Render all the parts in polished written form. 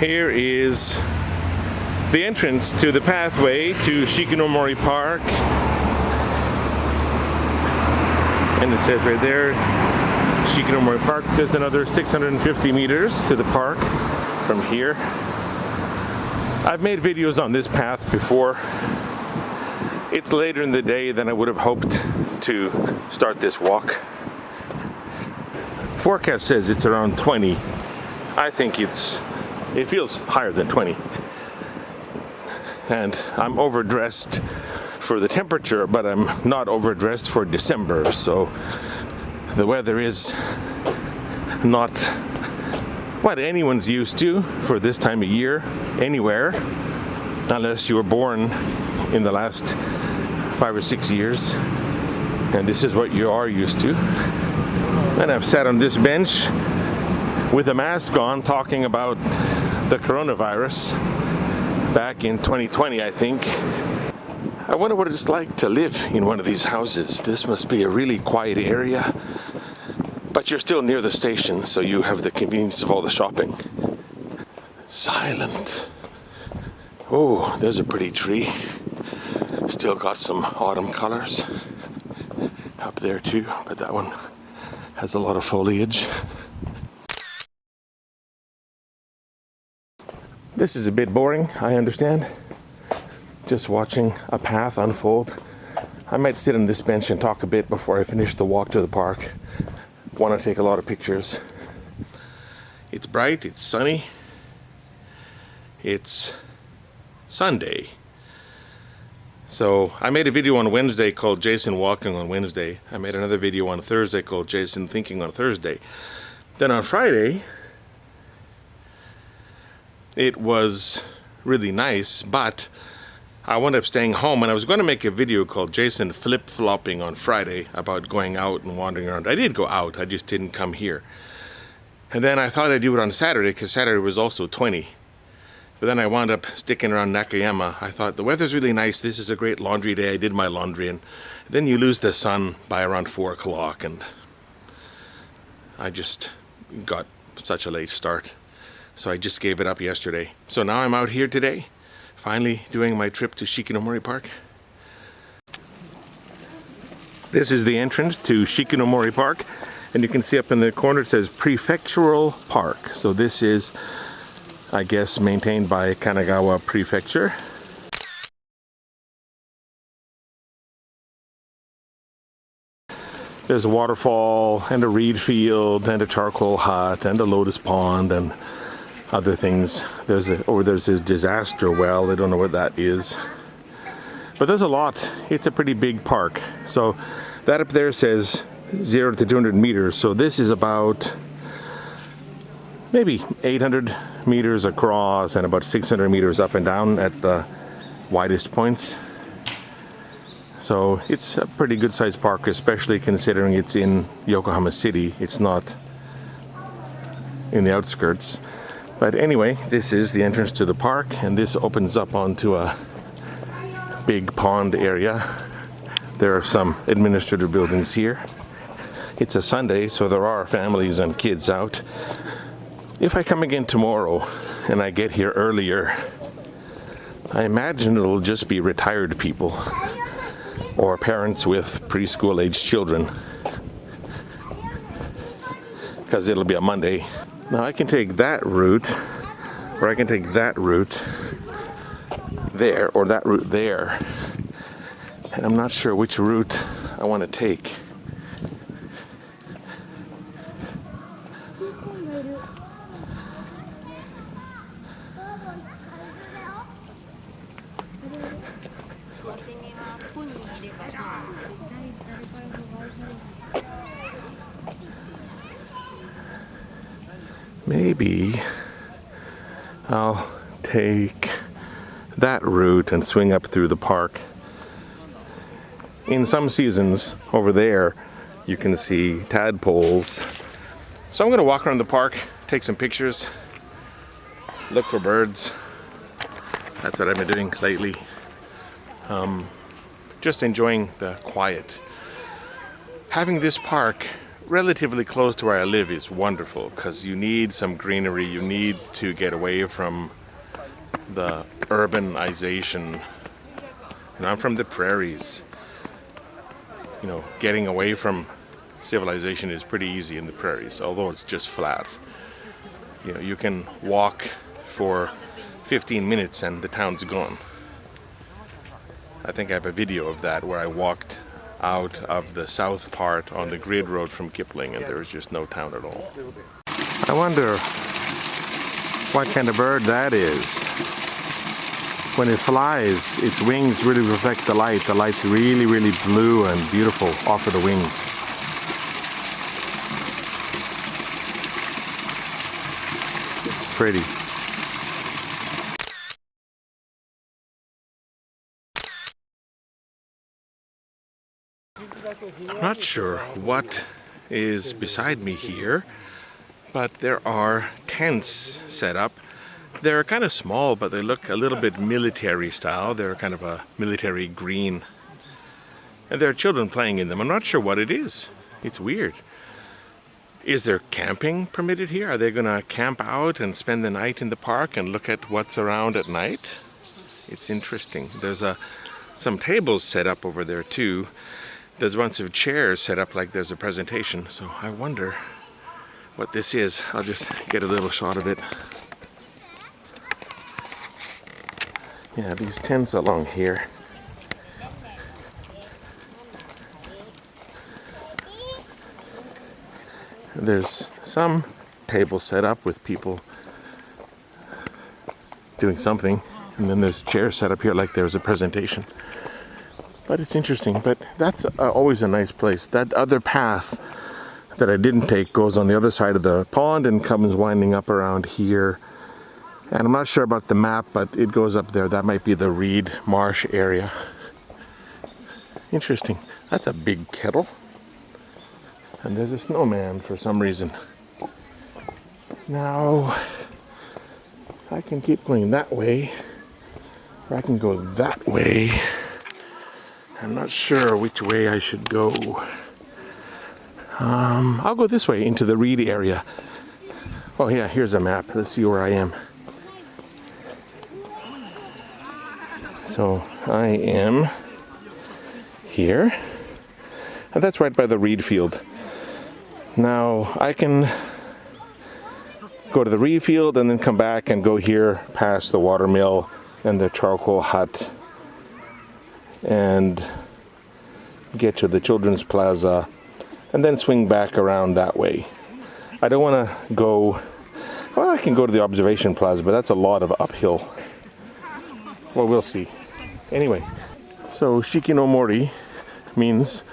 Here is the entrance to the pathway to Shiki no Mori Park. And it says right there, Shiki no Mori Park. There's another 650 meters to the park from here. I've made videos on this path before. It's later in the day than I would have hoped to start this walk. Forecast says it's around 20. I think it feels higher than 20. And I'm overdressed for the temperature, but I'm not overdressed for December, so the weather is not what anyone's used to for this time of year anywhere, unless you were born in the last 5 or 6 years, and this is what you are used to. And I've sat on this bench with a mask on talking about the coronavirus back in 2020, I think. I wonder what it's like to live in one of these houses. This must be a really quiet area, but you're still near the station, so you have the convenience of all the shopping. Silent. Oh, there's a pretty tree. Still got some autumn colors up there too, but that one has a lot of foliage. This is a bit boring, I understand. Just watching a path unfold. I might sit on this bench and talk a bit before I finish the walk to the park. Want to take a lot of pictures. It's bright, it's sunny. It's Sunday. So I made a video on Wednesday called Jason Walking on Wednesday. I made another video on Thursday called Jason Thinking on Thursday. Then on Friday, it was really nice, but I wound up staying home, and I was going to make a video called Jason Flip-Flopping on Friday about going out and wandering around. I did go out, I just didn't come here. And then I thought I'd do it on Saturday, because Saturday was also 20. But then I wound up sticking around Nakayama. I thought the weather's really nice, this is a great laundry day. I did my laundry, and then you lose the sun by around 4 o'clock, and I just got such a late start. So I just gave it up yesterday. So now I'm out here today, finally doing my trip to Shiki no Mori Park. This is the entrance to Shiki no Mori Park, and you can see up in the corner it says Prefectural Park. So this is, I guess, maintained by Kanagawa Prefecture. There's a waterfall and a reed field and a charcoal hut and a lotus pond and other things. There's this disaster well. I don't know what that is, but there's a lot. It's a pretty big park. So that up there says 0 to 200 meters. So this is about maybe 800 meters across and about 600 meters up and down at the widest points. So it's a pretty good sized park, especially considering it's in Yokohama City. It's not in the outskirts. But anyway, this is the entrance to the park, and this opens up onto a big pond area. There are some administrative buildings here. It's a Sunday, so there are families and kids out. If I come again tomorrow and I get here earlier, I imagine it'll just be retired people or parents with preschool-aged children, because it'll be a Monday. Now I can take that route, or I can take that route there, or that route there. And I'm not sure which route I want to take. Maybe I'll take that route and swing up through the park. In some seasons over there, you can see tadpoles. So I'm going to walk around the park, take some pictures, look for birds. That's what I've been doing lately. Just enjoying the quiet. Having this park relatively close to where I live is wonderful because you need some greenery. You need to get away from the urbanization. And I'm from the prairies. You know, getting away from civilization is pretty easy in the prairies, although it's just flat. You know, you can walk for 15 minutes and the town's gone. I think I have a video of that where I walked out of the south part on the grid road from Kipling and there was just no town at all. I wonder what kind of bird that is. When it flies, its wings really reflect the light. The light's really, really blue and beautiful off of the wings. Pretty. I'm not sure what is beside me here, but there are tents set up. They're kind of small, but they look a little bit military style. They're kind of a military green. And there are children playing in them. I'm not sure what it is. It's weird. Is there camping permitted here? Are they going to camp out and spend the night in the park and look at what's around at night? It's interesting. There's some tables set up over there too. There's a bunch of chairs set up like there's a presentation. So I wonder what this is. I'll just get a little shot of it. Yeah, these tents along here. There's some tables set up with people doing something, and then there's chairs set up here like there's a presentation. But it's interesting, but that's always a nice place. That other path that I didn't take goes on the other side of the pond and comes winding up around here. And I'm not sure about the map, but it goes up there. That might be the Reed Marsh area. Interesting. That's a big kettle. And there's a snowman for some reason. Now, I can keep going that way, or I can go that way. I'm not sure which way I should go. I'll go this way into the Reed area. Oh yeah, here's a map. Let's see where I am. So I am here, and that's right by the reed field. Now I can go to the reed field and then come back and go here past the watermill and the charcoal hut and get to the children's plaza and then swing back around that way. I don't want to go, well, I can go to the observation plaza, but that's a lot of uphill. Well, we'll see. Anyway, so Shiki no Mori means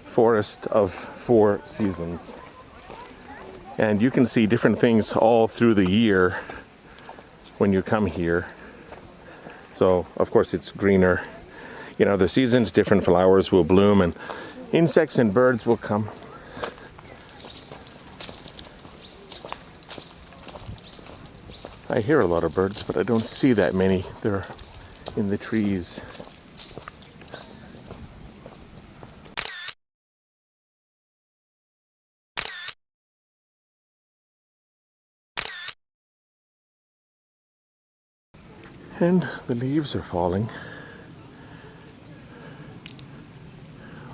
forest of 4 seasons. And you can see different things all through the year when you come here. So, of course, it's greener. You know, the seasons, different flowers will bloom and insects and birds will come. I hear a lot of birds, but I don't see that many. They're in the trees. And the leaves are falling.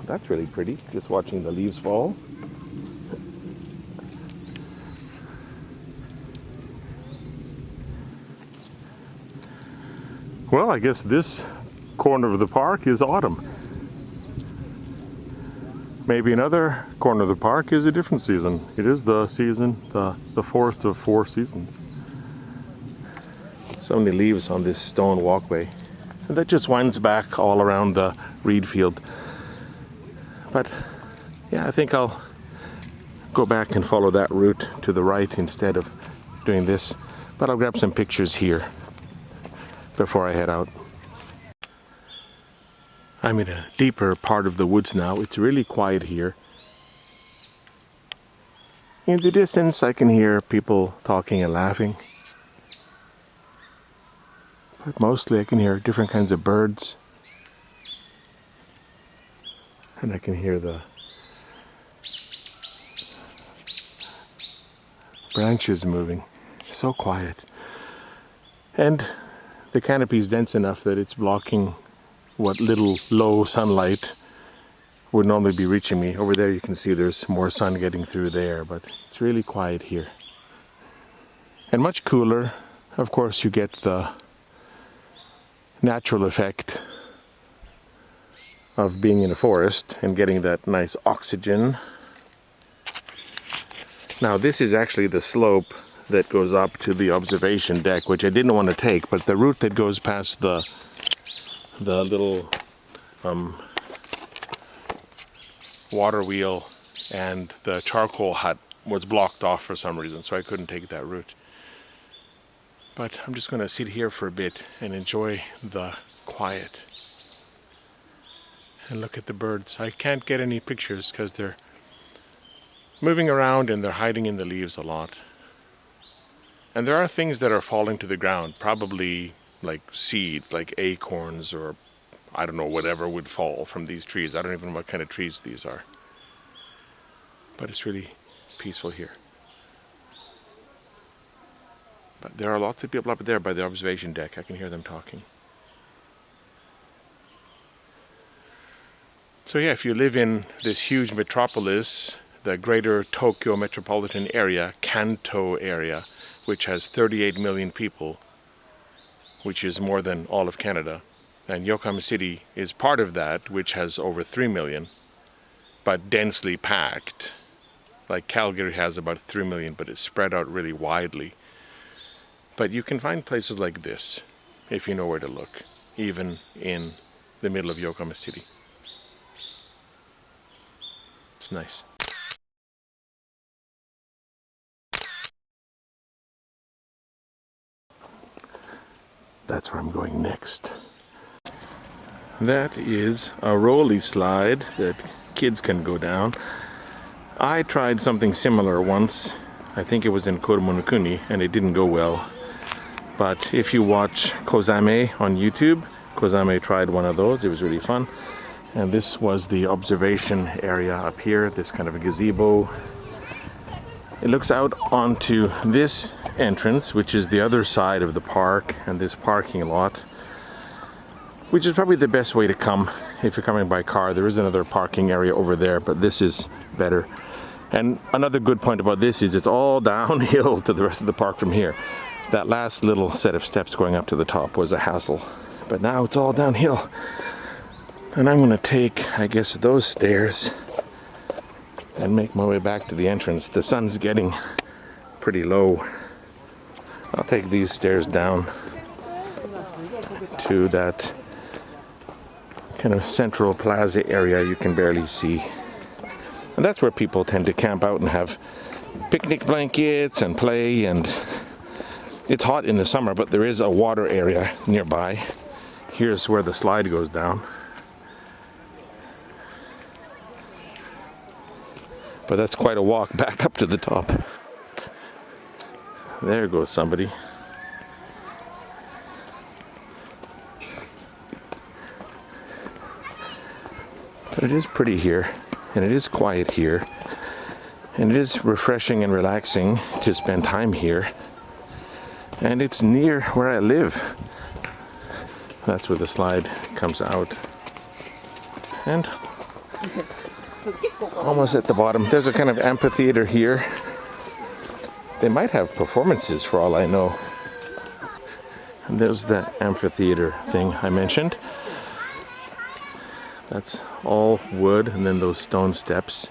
That's really pretty, just watching the leaves fall. Well, I guess this corner of the park is autumn. Maybe another corner of the park is a different season. It is the season, the forest of 4 seasons. So many leaves on this stone walkway. And that just winds back all around the reed field. But yeah, I think I'll go back and follow that route to the right instead of doing this. But I'll grab some pictures here before I head out. I'm in a deeper part of the woods now. It's really quiet here. In the distance, I can hear people talking and laughing. But mostly I can hear different kinds of birds. And I can hear the branches moving. So quiet. And the canopy is dense enough that it's blocking what little low sunlight would normally be reaching me. Over there you can see there's more sun getting through there, but it's really quiet here. And much cooler. Of course, you get the natural effect of being in a forest and getting that nice oxygen. Now this is actually the slope that goes up to the observation deck, which I didn't want to take, but the route that goes past the little water wheel and the charcoal hut was blocked off for some reason, so I couldn't take that route. But I'm just going to sit here for a bit and enjoy the quiet and look at the birds. I can't get any pictures because they're moving around and they're hiding in the leaves a lot. And there are things that are falling to the ground, probably like seeds, like acorns or I don't know, whatever would fall from these trees. I don't even know what kind of trees these are. But it's really peaceful here. But there are lots of people up there by the observation deck. I can hear them talking. So yeah, if you live in this huge metropolis, the greater Tokyo metropolitan area, Kanto area, which has 38 million people, which is more than all of Canada. And Yokohama City is part of that, which has over 3 million, but densely packed. Like Calgary has about 3 million, but it's spread out really widely. But you can find places like this, if you know where to look, even in the middle of Yokohama City. It's nice. That's where I'm going next. That is a rolly slide that kids can go down. I tried something similar once. I think it was in Koromonokuni, and it didn't go well. But if you watch Kozame on YouTube, Kozame tried one of those. It was really fun. And this was the observation area up here, this kind of a gazebo. It looks out onto this entrance, which is the other side of the park, and this parking lot, which is probably the best way to come if you're coming by car. There is another parking area over there, but this is better. And another good point about this is it's all downhill to the rest of the park from here. That last little set of steps going up to the top was a hassle, but now it's all downhill. And I'm going to take, I guess, those stairs and make my way back to the entrance. The sun's getting pretty low. I'll take these stairs down to that kind of central plaza area you can barely see. And that's where people tend to camp out and have picnic blankets and play, and it's hot in the summer, but there is a water area nearby. Here's where the slide goes down. But that's quite a walk back up to the top. There goes somebody. But it is pretty here, and it is quiet here, and it is refreshing and relaxing to spend time here. And it's near where I live. That's where the slide comes out. And almost at the bottom, there's a kind of amphitheater here. They might have performances for all I know. And there's the amphitheater thing I mentioned. That's all wood, and then those stone steps.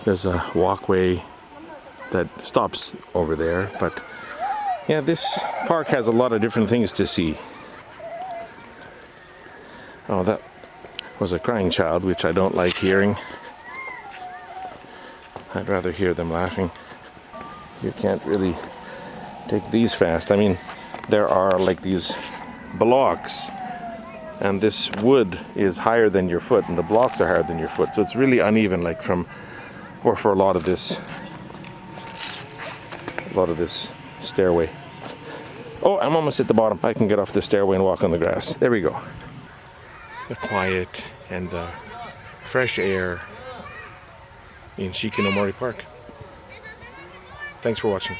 There's a walkway that stops over there, but yeah, this park has a lot of different things to see. Oh, that was a crying child, which I don't like hearing. I'd rather hear them laughing. You can't really take these fast. I mean, there are like these blocks, and this wood is higher than your foot, and the blocks are higher than your foot. So it's really uneven, like for a lot of this stairway. Oh, I'm almost at the bottom. I can get off the stairway and walk on the grass. There we go. The quiet and the fresh air in Shiki no Mori Park. Thanks for watching.